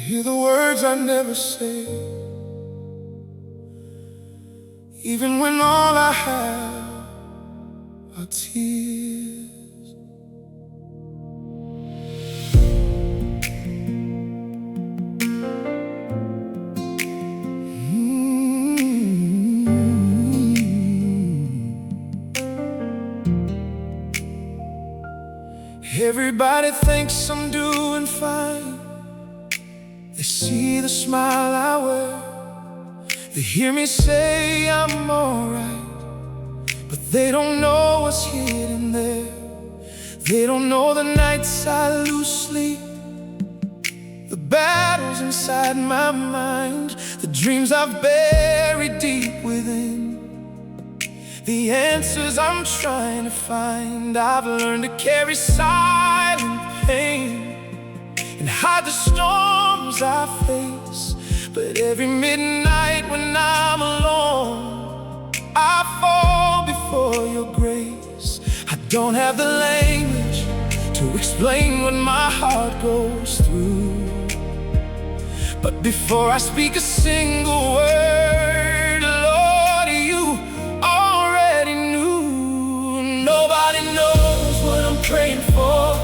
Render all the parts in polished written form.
Hear the words I never say, even when all I have are tears. Everybody thinks I'm doing fine. They see the smile I wear. They hear me say I'm alright, but they don't know what's hidden there. They don't know the nights I lose sleep, the battles inside my mind, the dreams I've buried deep within, the answers I'm trying to find. I've learned to carry silent pain and hide the storms I face. But every midnight when I'm alone, I fall before your grace. I don't have the language to explain what my heart goes through, but before I speak a single word, Lord, you already knew. Nobody knows what I'm praying for.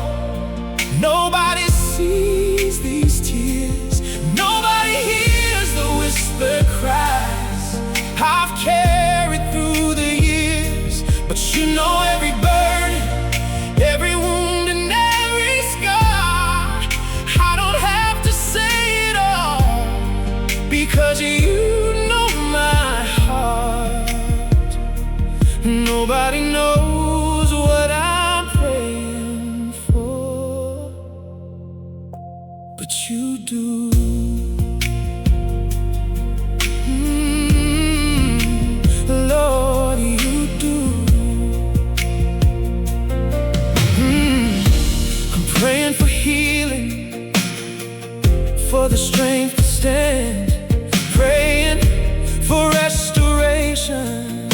Nobody sees these tears. Nobody hears the whispered cries I've carried through the years. But you know every burden, every wound and every scar. I don't have to say it all, because you know my heart. Nobody knows what I'm praying for, but you do. Lord, you do. I'm praying for healing, for the strength to stand, praying for restoration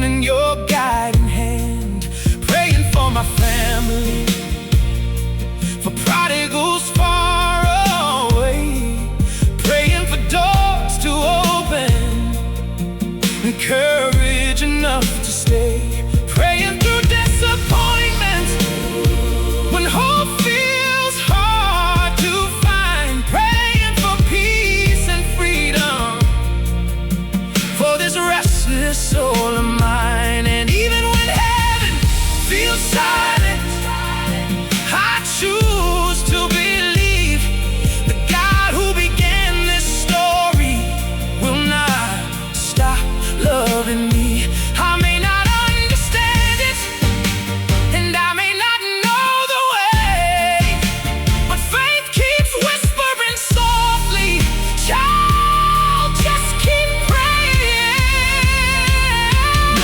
and your guiding hand, praying for my family, for prodigals far away, praying for doors to open and courage enough to stay, praying through disappointment when hope feels hard to find, praying for peace and freedom for this restless soul of mine. And even when heaven feels silent, I choose to believe the God who began this story will not stop loving me. I may not understand it, and I may not know the way, but faith keeps whispering softly, child, just keep praying.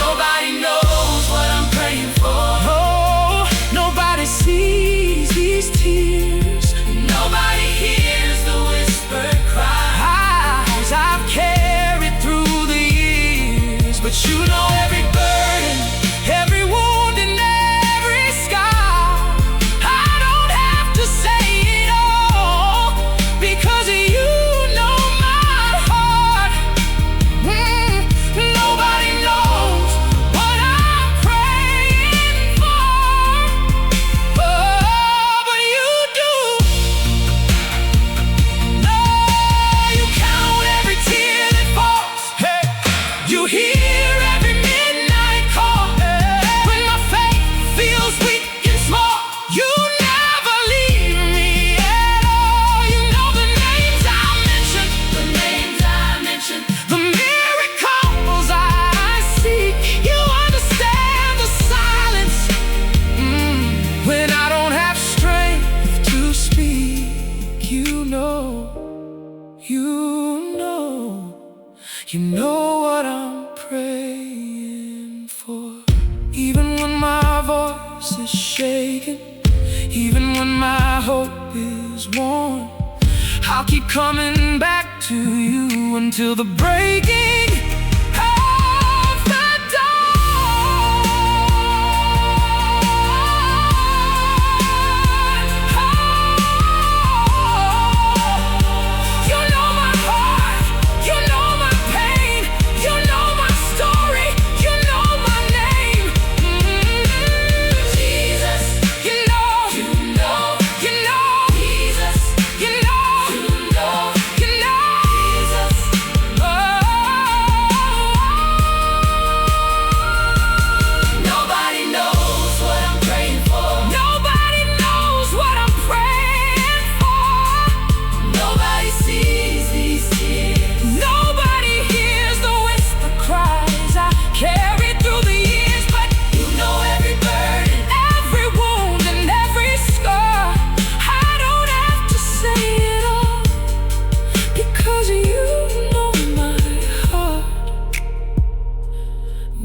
Nobody knows what I'm praying for. Oh, nobody sees these tears. Nobody hears the whispered cries I've carried through the years. But you know every burden, every wound and every scar. I don't have to say it all, because you know my heart. Nobody knows what I'm praying for, but you do. Lord, you count every tear that falls. Hey, you hear every midnight call. When my faith feels weak and small, you never leave me at all. You know the names I mentioned, the miracles I seek. You understand the silence when I don't have strength to speak. You know what I'm praying for. Even when my voice is shaken, even when my hope is worn, I'll keep coming back to you until the breaking of the dawn.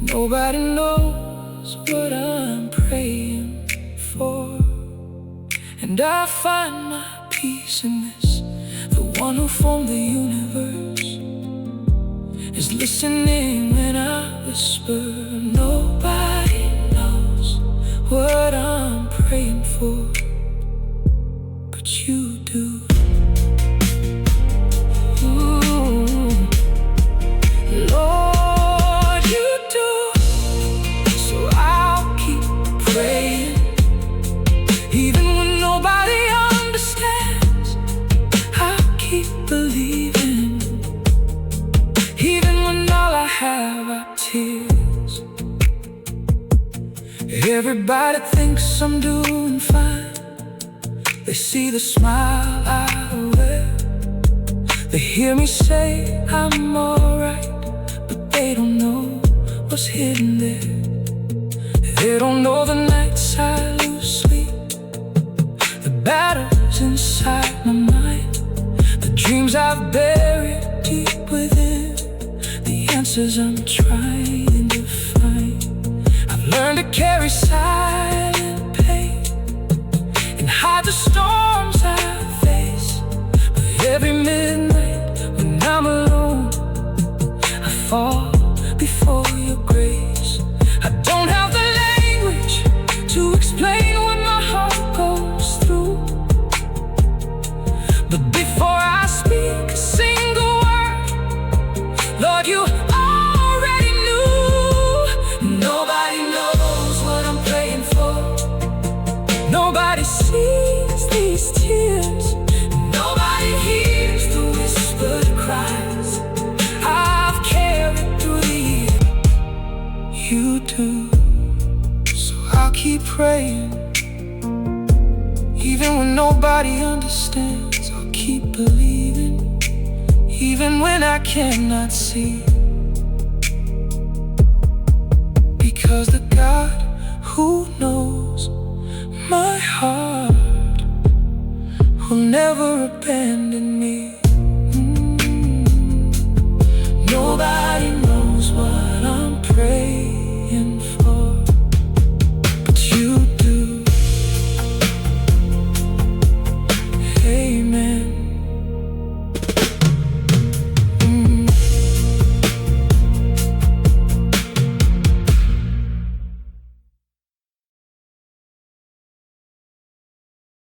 Nobody knows what I'm praying for, and I find my peace in this. The one who formed the universe is listening when I whisper. Nobody knows what I'm praying for, but you do. Ooh, Lord, you do. So I'll keep praying, even when nobody understands. I'll keep believing, even when all I have are tears. Everybody thinks I'm doing fine. They see the smile I wear. They hear me say I'm alright, but they don't know what's hidden there. They don't know the nights I lose sleep, the battles inside my mind, the dreams I've buried deep within, the answers I'm trying to find. I've learned to carry silent pain and hide the storms I face. But every midnight when I'm alone, I fall before your grace. I don't have the language to explain what my heart goes through, but before I speak a single word, Lord, you already knew. Nobody knows what I'm praying for. Nobody sees these tears. Nobody hears the whispered cries I've carried through the years. You do. So I'll keep praying, even when nobody understands. I'll keep believing, even when I cannot see. Because the God who knows my heart will never abandon me.